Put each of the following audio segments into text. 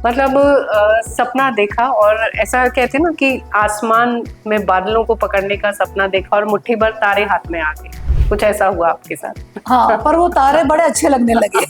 मतलब सपना देखा और ऐसा कहते हैं ना कि आसमान में बादलों को पकड़ने का सपना देखा और मुट्ठी भर तारे हाथ में आ गए, कुछ ऐसा हुआ आपके साथ? हाँ, पर वो तारे बड़े अच्छे लगने लगे।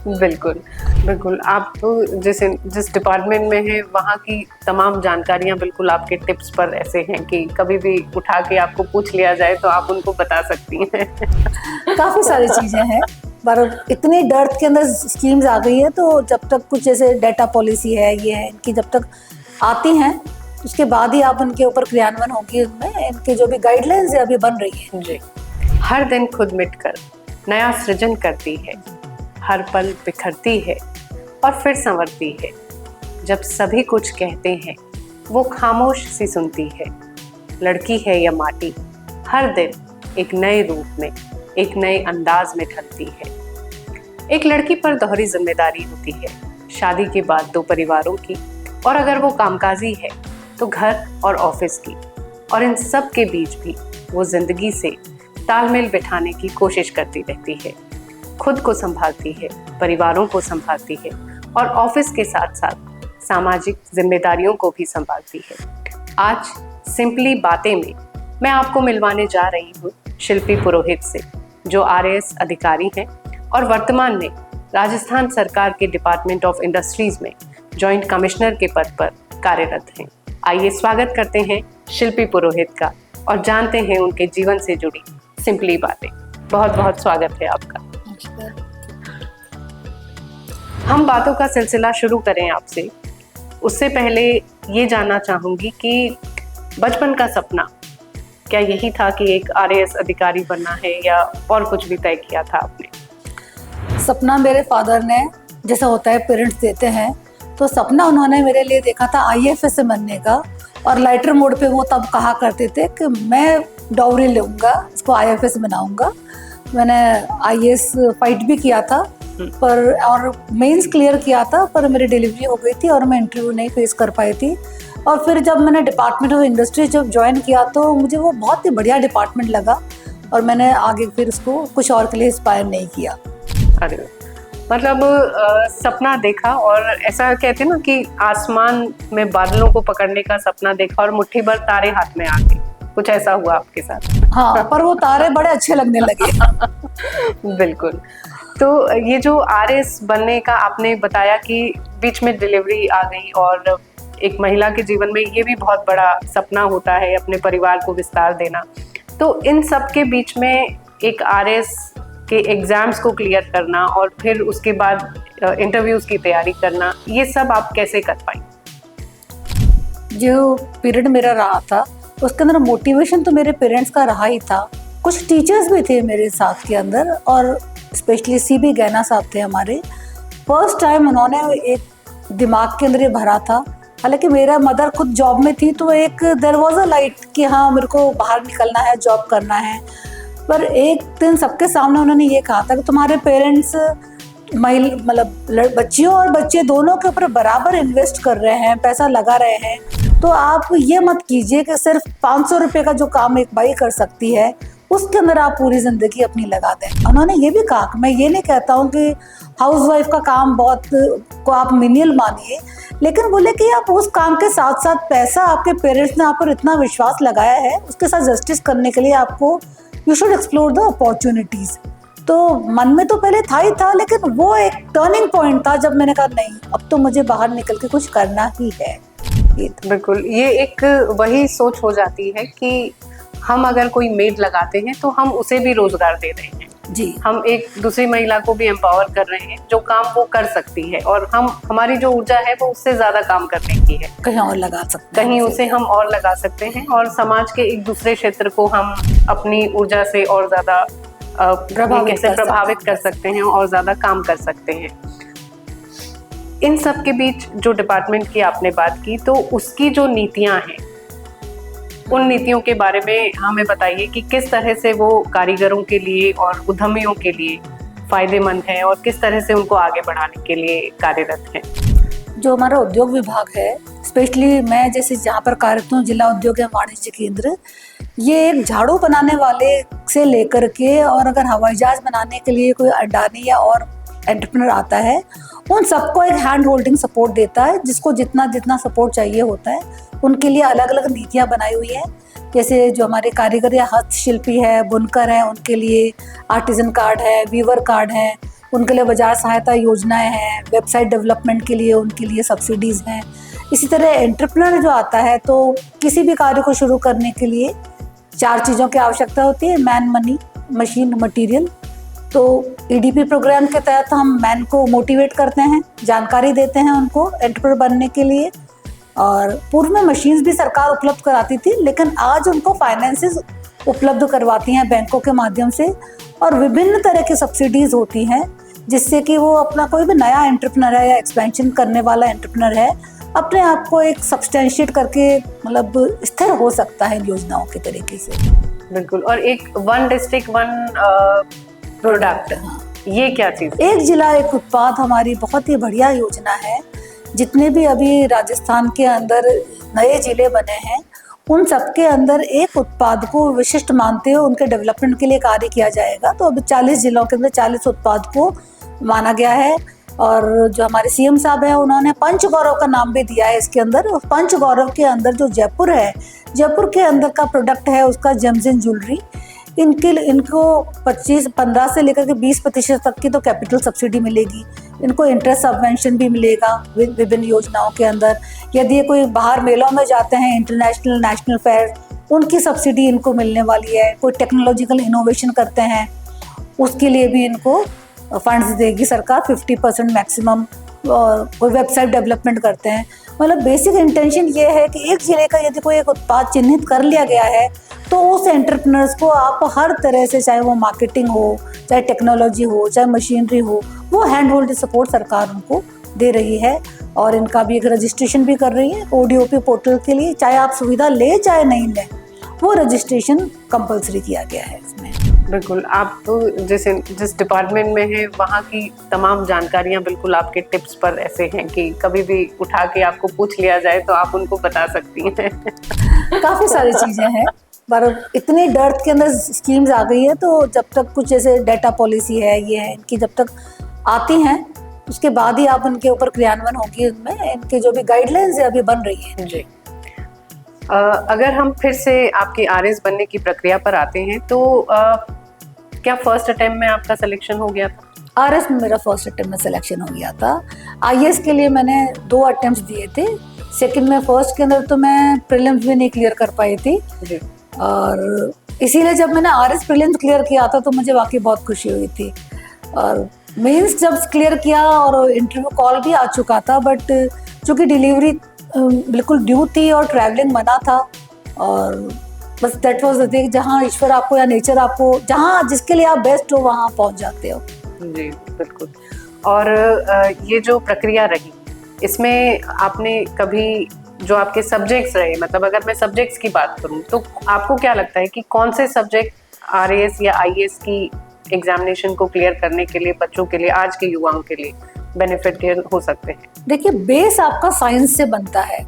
बिल्कुल बिल्कुल। आप जिस डिपार्टमेंट में है वहाँ की तमाम जानकारियाँ बिल्कुल आपके टिप्स पर ऐसे हैं कि कभी भी उठा के आपको पूछ लिया जाए तो आप उनको बता सकती हैं। काफी सारी चीजें हैं, पर इतनी डर्थ के अंदर स्कीम्स आ गई है, तो जब तक कुछ जैसे डेटा पॉलिसी है, ये है, इनकी जब तक आती हैं उसके बाद ही आप उनके ऊपर क्रियान्वयन होगी। इनमें इनके जो भी गाइडलाइंस है अभी बन रही है जी। हर दिन खुद मिटकर नया सृजन करती है, हर पल बिखरती है और फिर संवरती है। जब सभी कुछ कहते हैं वो खामोश सी सुनती है। लड़की है या माटी, हर दिन एक नए रूप में, एक नए अंदाज में ढलती है। एक लड़की पर दोहरी जिम्मेदारी होती है, शादी के बाद 2 परिवारों की, और अगर वो कामकाजी है तो घर और ऑफिस की। और इन सब के बीच भी वो जिंदगी से तालमेल बिठाने की कोशिश करती रहती है। खुद को संभालती है, परिवारों को संभालती है और ऑफिस के साथ साथ सामाजिक जिम्मेदारियों को भी संभालती है। आज सिंपली बातें में मैं आपको मिलवाने जा रही हूँ शिल्पी पुरोहित से, जो आरएएस अधिकारी हैं और वर्तमान में राजस्थान सरकार के डिपार्टमेंट ऑफ इंडस्ट्रीज में जॉइंट कमिश्नर के पद पर कार्यरत हैं। आइए स्वागत करते हैं शिल्पी पुरोहित का और जानते हैं उनके जीवन से जुड़ी सिंपली बातें। बहुत बहुत स्वागत है आपका। हम बातों का सिलसिला शुरू करें आपसे, उससे पहले ये जानना चाहूंगी कि बचपन का सपना क्या यही था कि एक आरएएस अधिकारी बनना है, या और कुछ भी तय किया था आपने? सपना मेरे फादर ने, जैसा होता है पेरेंट्स देते हैं, तो सपना उन्होंने मेरे लिए देखा था आईएएस से बनने का। और लाइटर मोड पे वो तब कहा करते थे कि मैं डाउरी लूँगा, इसको आईएएस बनाऊंगा। मैंने आईएएस फाइट भी किया था पर, और मेंस क्लियर किया था, पर मेरी डिलीवरी हो गई थी और मैं इंटरव्यू नहीं फेस कर पाई थी। और फिर जब मैंने डिपार्टमेंट ऑफ इंडस्ट्री जब ज्वाइन किया तो मुझे वो बहुत ही बढ़िया डिपार्टमेंट लगा और मैंने आगे फिर उसको कुछ और के लिए इंस्पायर नहीं किया। अरे मतलब सपना देखा और ऐसा कहते हैं ना कि आसमान में बादलों को पकड़ने का सपना देखा और मुट्ठी भर तारे हाथ में आ गए, कुछ ऐसा हुआ आपके साथ? हाँ, पर वो तारे बड़े अच्छे लगने लगे। बिल्कुल। तो ये जो आरएएस बनने का आपने बताया कि बीच में डिलीवरी आ गई, और एक महिला के जीवन में ये भी बहुत बड़ा सपना होता है अपने परिवार को विस्तार देना। तो इन सब के बीच में एक आरएएस के एग्जाम्स को क्लियर करना और फिर उसके बाद इंटरव्यूज की तैयारी करना, ये सब आप कैसे कर पाई? जो पीरियड मेरा रहा था उसके अंदर मोटिवेशन तो मेरे पेरेंट्स का रहा ही था, कुछ टीचर्स भी थे मेरे साथ के अंदर, और स्पेशली सीबी गैना साहब थे हमारे। फर्स्ट टाइम उन्होंने एक दिमाग के अंदर ये भरा था, हालांकि मेरा मदर खुद जॉब में थी, तो एक देयर वाज अ लाइट कि हाँ मेरे को बाहर निकलना है, जॉब करना है। पर एक दिन सबके सामने उन्होंने ये कहा था कि तुम्हारे पेरेंट्स मतलब बच्चियों और बच्चे दोनों के ऊपर बराबर इन्वेस्ट कर रहे हैं, पैसा लगा रहे हैं, तो आप ये मत कीजिए कि सिर्फ 500 रुपये का जो काम एक बाई कर सकती है उसके अंदर आप पूरी जिंदगी अपनी लगा दें। उन्होंने ये भी कहा, मैं ये नहीं कहता हूँ कि हाउसवाइफ का काम बहुत को आप मिनियल मानिए, लेकिन बोले कि आप उस काम के साथ साथ पैसा आपके पेरेंट्स ने आप पर इतना विश्वास लगाया है, उसके साथ जस्टिस करने के लिए आपको you should explore the opportunities. तो मन में तो पहले था ही था, लेकिन वो एक टर्निंग पॉइंट था जब मैंने कहा नहीं, अब तो मुझे बाहर निकल के कुछ करना ही है। बिल्कुल, ये एक वही सोच हो जाती है कि हम अगर कोई मेड लगाते हैं तो हम उसे भी रोजगार दे रहे हैं जी, हम एक दूसरी महिला को भी एम्पावर कर रहे हैं जो काम वो कर सकती है, और हमारी जो ऊर्जा है वो उससे ज्यादा काम करने की है, कहीं और लगा सकते हैं, कहीं उसे हम और लगा सकते हैं, और समाज के एक दूसरे क्षेत्र को हम अपनी ऊर्जा से और ज्यादा प्रभावित कर सकते हैं और ज्यादा काम कर सकते हैं। इन सब के बीच जो डिपार्टमेंट की आपने बात की, तो उसकी जो नीतियां हैं, उन नीतियों के बारे में हमें बताइए कि किस तरह से वो कारीगरों के लिए और उद्यमियों के लिए फायदेमंद है और किस तरह से उनको आगे बढ़ाने के लिए कार्यरत है। जो हमारा उद्योग विभाग है, स्पेशली मैं जैसे जहाँ पर कार्यरत हूँ, जिला उद्योग एवं वाणिज्य केंद्र, ये एक झाड़ू बनाने वाले से लेकर के और अगर हवाई जहाज बनाने के लिए कोई अडानी या और एंटरप्रेन्योर आता है उन सबको एक हैंड होल्डिंग सपोर्ट देता है, जिसको जितना जितना सपोर्ट चाहिए होता है। उनके लिए अलग अलग नीतियाँ बनाई हुई है, जैसे जो हमारे कारीगर या हस्तशिल्पी है, बुनकर है, उनके लिए आर्टिजन कार्ड है, वीवर कार्ड है, उनके लिए बाजार सहायता योजनाएं हैं, वेबसाइट डेवलपमेंट के लिए उनके लिए सब्सिडीज़ हैं। इसी तरह एंटरप्रेन्योर जो आता है तो किसी भी कार्य को शुरू करने के लिए 4 चीज़ों की आवश्यकता होती है, मैन, मनी, मशीन, मटेरियल। तो ईडीपी प्रोग्राम के तहत हम मैन को मोटिवेट करते हैं, जानकारी देते हैं उनको एंटरप्रेन्योर बनने के लिए। और पूर्व में मशीन्स भी सरकार उपलब्ध कराती थी, लेकिन आज उनको फाइनेंसेस उपलब्ध करवाती हैं बैंकों के माध्यम से, और विभिन्न तरह की सब्सिडीज़ होती हैं जिससे कि वो अपना कोई भी नया एंटरप्रेन्योर है या एक्सपेंशन करने वाला एंटरप्रेन्योर है, अपने आप को एक सब्सटेंशिएट करके मतलब स्थिर हो सकता है इन योजनाओं के तरीके से। बिल्कुल। और एक वन डिस्ट्रिक्ट वन प्रोडक्ट, ये क्या चीज़? एक जिला एक उत्पाद हमारी बहुत ही बढ़िया योजना है। जितने भी अभी राजस्थान के अंदर नए जिले बने हैं, उन सबके अंदर एक उत्पाद को विशिष्ट मानते हुए उनके डेवलपमेंट के लिए कार्य किया जाएगा। तो अभी 40 जिलों के अंदर 40 उत्पाद को माना गया है। और जो हमारे सीएम साहब हैं, उन्होंने पंच गौरव का नाम भी दिया है इसके अंदर। पंच गौरव के अंदर जो जयपुर है, जयपुर के अंदर का प्रोडक्ट है उसका जेम्स एंड ज्वेलरी, इनको 15 से लेकर के 20% तक की तो कैपिटल सब्सिडी मिलेगी। इनको इंटरेस्ट सबवेंशन भी मिलेगा विभिन्न योजनाओं के अंदर। यदि ये कोई बाहर मेलों में जाते हैं, इंटरनेशनल नेशनल फेयर, उनकी सब्सिडी इनको मिलने वाली है। कोई टेक्नोलॉजिकल इनोवेशन करते हैं, उसके लिए भी इनको फंड्स देगी सरकार 50% मैक्सिमम। और कोई वेबसाइट डेवलपमेंट करते हैं। मतलब बेसिक इंटेंशन ये है कि एक जिले का यदि कोई एक उत्पाद चिन्हित कर लिया गया है तो उस एंटरप्रेन्योर्स को आप हर तरह से, चाहे वो मार्केटिंग हो, चाहे टेक्नोलॉजी हो, चाहे मशीनरी हो, वो हैंड होल्ड सपोर्ट सरकार उनको दे रही है। और इनका भी एक रजिस्ट्रेशन भी कर रही है ODOP पोर्टल के लिए। चाहे आप सुविधा ले चाहे नहीं लें, वो रजिस्ट्रेशन कंपलसरी किया गया है इसमें। बिल्कुल। आप तो जिस डिपार्टमेंट में है, वहाँ की तमाम जानकारियाँ बिल्कुल आपके टिप्स पर ऐसे हैं कि कभी भी उठा के आपको पूछ लिया जाए तो आप उनको बता सकती हैं। काफ़ी सारी चीज़ें हैं, पर इतनी डर्थ के अंदर स्कीम्स आ गई है, तो जब तक कुछ जैसे डाटा पॉलिसी है, ये है, इनकी जब तक आती हैं उसके बाद ही आप उनके ऊपर क्रियान्वयन होगी। उनमें इनके जो भी गाइडलाइंस है अभी बन रही है जी। अगर हम फिर से आपके RS बनने की प्रक्रिया पर आते हैं तो क्या फर्स्ट अटेम्प्ट में आपका सिलेक्शन हो गया था? RS में मेरा फर्स्ट अटेम्प्ट में सिलेक्शन हो गया था। IAS के लिए मैंने 2 अटेम्प्ट्स दिए थे। सेकंड में फर्स्ट के अंदर तो मैं प्रीलिम्स भी नहीं क्लियर कर पाई थी जी। और इसीलिए जब मैंने RS प्रीलिम्स क्लियर किया था तो मुझे वाकई बहुत खुशी हुई थी। और मेंस जब क्लियर किया और इंटरव्यू कॉल भी आ चुका था, बट चूँकि डिलीवरी बिल्कुल ड्यू थी और ट्रैवलिंग मना था, और बस दैट वाज द थिंग, जहाँ ईश्वर आपको या नेचर आपको, जहाँ जिसके लिए आप बेस्ट हो वहाँ पहुँच जाते हो जी। बिल्कुल। और ये जो प्रक्रिया रही, इसमें आपने कभी जो आपके सब्जेक्ट्स रहे, मतलब अगर मैं सब्जेक्ट्स की बात करूँ तो आपको क्या लगता है कि कौन से सब्जेक्ट RAS या IAS की एग्जामिनेशन को क्लियर करने के लिए बच्चों के लिए, आज के युवाओं के लिए बेनिफिशियल हो सकते हैं? देखिए, बेस आपका साइंस से बनता है,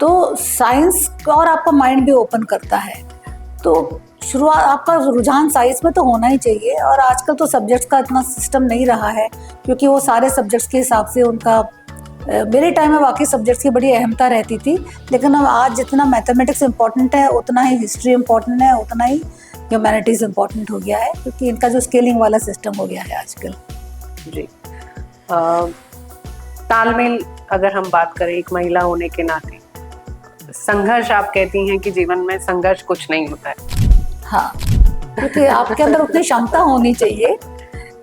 तो साइंस और आपका माइंड भी ओपन करता है। तो शुरुआत आपका रुझान साइंस में तो होना ही चाहिए। और आजकल तो सब्जेक्ट्स का इतना सिस्टम नहीं रहा है, क्योंकि वो सारे सब्जेक्ट्स के हिसाब से उनका, मेरे टाइम में बाकी सब्जेक्ट्स की बड़ी अहमता रहती थी, लेकिन अब आज जितना मैथमेटिक्स इम्पॉर्टेंट है उतना ही हिस्ट्री इम्पॉर्टेंट है, उतना ही ह्यूमैनिटीज़ इम्पॉर्टेंट हो गया है, क्योंकि इनका जो स्केलिंग वाला सिस्टम हो गया है आजकल जी। तालमेल, अगर हम बात करें एक महिला होने के नाते, संघर्ष, आप कहती हैं कि जीवन में संघर्ष कुछ नहीं होता है। हाँ, क्योंकि आपके अंदर उतनी क्षमता होनी चाहिए,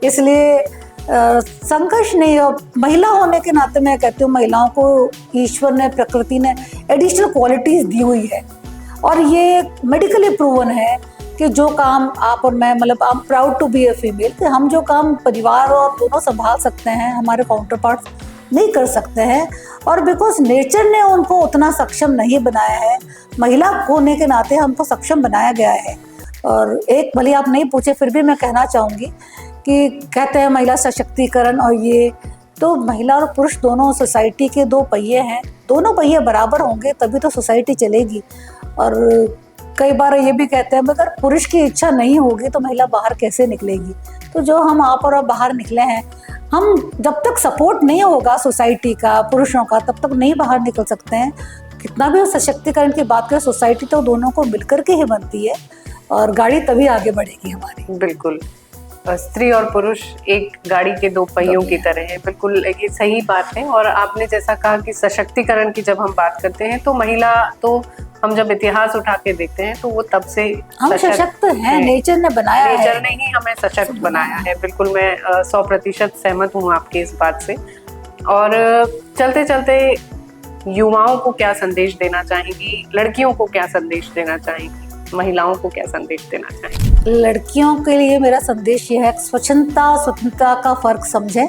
इसलिए संघर्ष नहीं हो। महिला होने के नाते मैं कहती हूँ, महिलाओं को ईश्वर ने, प्रकृति ने एडिशनल क्वालिटीज दी हुई है, और ये मेडिकली प्रूवन है कि जो काम आप और मैं, मतलब I am proud to be a female, कि हम जो काम परिवार और दोनों संभाल सकते हैं, हमारे काउंटर पार्ट्स नहीं कर सकते हैं। और बिकॉज नेचर ने उनको उतना सक्षम नहीं बनाया है, महिला होने के नाते हमको सक्षम बनाया गया है। और एक, भले आप नहीं पूछे फिर भी मैं कहना चाहूँगी कि कहते हैं महिला सशक्तिकरण, और ये तो महिला और पुरुष दोनों सोसाइटी के 2 पहिए हैं, दोनों पहिए बराबर होंगे तभी तो सोसाइटी चलेगी। और कई बार ये भी कहते हैं, अगर पुरुष की इच्छा नहीं होगी तो महिला बाहर कैसे निकलेगी। तो जो हम आप और बाहर निकले हैं, हम जब तक सपोर्ट नहीं होगा सोसाइटी का, पुरुषों का, तब तक नहीं बाहर निकल सकते हैं। कितना भी सशक्तिकरण की बात करें, सोसाइटी तो दोनों को मिलकर के ही बनती है और गाड़ी तभी आगे बढ़ेगी हमारी। बिल्कुल, स्त्री और पुरुष एक गाड़ी के दो पहियों की तरह है। बिल्कुल ये सही बात है। और आपने जैसा कहा कि सशक्तिकरण की जब हम बात करते हैं तो महिला तो हम जब इतिहास उठा के देखते हैं तो वो तब से हम सशक्त हैं, नेचर ने बनाया है, नेचर ने ही हमें सशक्त बनाया है। बिल्कुल, मैं 100% सहमत हूँ आपकी इस बात से। और चलते चलते युवाओं को क्या संदेश देना चाहेंगी, लड़कियों को क्या संदेश देना चाहेंगी, महिलाओं को क्या संदेश देना चाहेंगी? लड़कियों के लिए मेरा संदेश ये है, स्वच्छता स्वतंत्रता का फर्क समझें।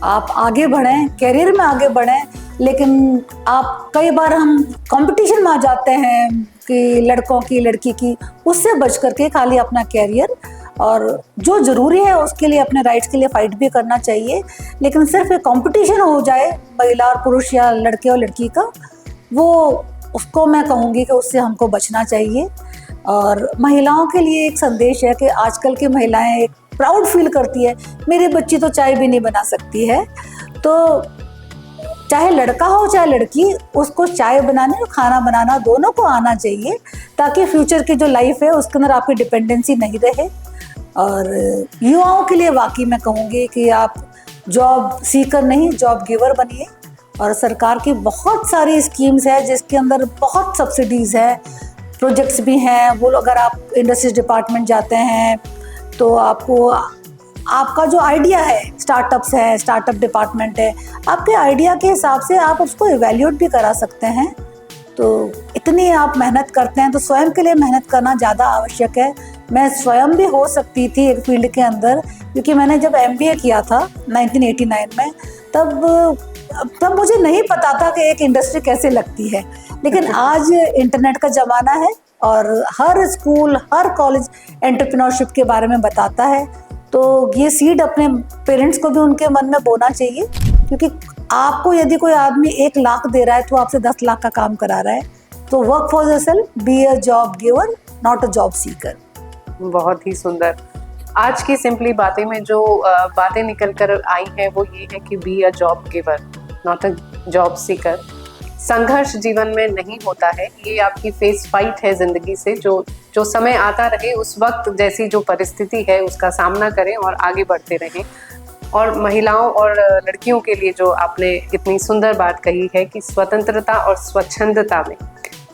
आप आगे बढ़ें, करियर में आगे बढ़ें, लेकिन आप कई बार हम कंपटीशन में आ जाते हैं कि लड़कों की लड़की की, उससे बच करके खाली अपना करियर और जो ज़रूरी है उसके लिए, अपने राइट्स के लिए फाइट भी करना चाहिए। लेकिन सिर्फ एक कंपटीशन हो जाए महिला और पुरुष या लड़के और लड़की का, वो उसको मैं कहूँगी कि उससे हमको बचना चाहिए। और महिलाओं के लिए एक संदेश है कि आजकल की महिलाएं एक प्राउड फील करती है, मेरी बच्ची तो चाय भी नहीं बना सकती है। तो चाहे लड़का हो चाहे लड़की, उसको चाय बनाने और खाना बनाना दोनों को आना चाहिए, ताकि फ्यूचर की जो लाइफ है उसके अंदर आपकी डिपेंडेंसी नहीं रहे। और युवाओं के लिए वाकई मैं कहूँगी कि आप जॉब सीकर नहीं, जॉब गिवर बनिए। और सरकार की बहुत सारी स्कीम्स है जिसके अंदर बहुत सब्सिडीज़ है, प्रोजेक्ट्स भी हैं। वो अगर आप इंडस्ट्रीज डिपार्टमेंट जाते हैं तो आपको आपका जो आइडिया है, स्टार्टअप्स है, स्टार्टअप डिपार्टमेंट है, आपके आइडिया के हिसाब से आप उसको इवैल्यूएट भी करा सकते हैं। तो इतनी आप मेहनत करते हैं तो स्वयं के लिए मेहनत करना ज़्यादा आवश्यक है। मैं स्वयं भी हो सकती थी एक फील्ड के अंदर, क्योंकि मैंने जब MBA किया था 1989 में, तब मुझे नहीं पता था कि एक इंडस्ट्री कैसे लगती है। लेकिन आज इंटरनेट का ज़माना है और हर स्कूल, हर कॉलेज एंटरप्रेन्योरशिप के बारे में बताता है। तो ये सीड अपने पेरेंट्स को भी उनके मन में बोना चाहिए, क्योंकि आपको यदि कोई आदमी 1 लाख दे रहा है तो आपसे 10 लाख का काम करा रहा है। तो work for yourself, be a job giver, not a job seeker. बहुत ही सुंदर। आज की सिंपली बातें में जो बातें निकल कर आई हैं वो ये है कि be a job giver, not a job seeker. संघर्ष जीवन में नहीं होता है, ये आपकी फेस फाइट है जिंदगी से। जो समय आता रहे उस वक्त जैसी जो परिस्थिति है उसका सामना करें और आगे बढ़ते रहें। और महिलाओं और लड़कियों के लिए जो आपने इतनी सुंदर बात कही है कि स्वतंत्रता और स्वच्छंदता में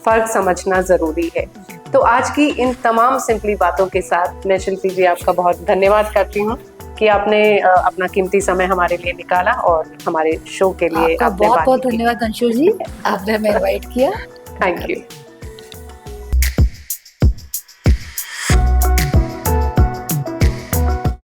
फ़र्क समझना ज़रूरी है। तो आज की इन तमाम सिंपली बातों के साथ मैं शिल्पी जी आपका बहुत धन्यवाद करती हूँ कि आपने अपना कीमती समय हमारे लिए निकाला और हमारे शो के लिए आपका बहुत बहुत धन्यवाद अंशु जी, आपने हमें इनवाइट किया। Thank you.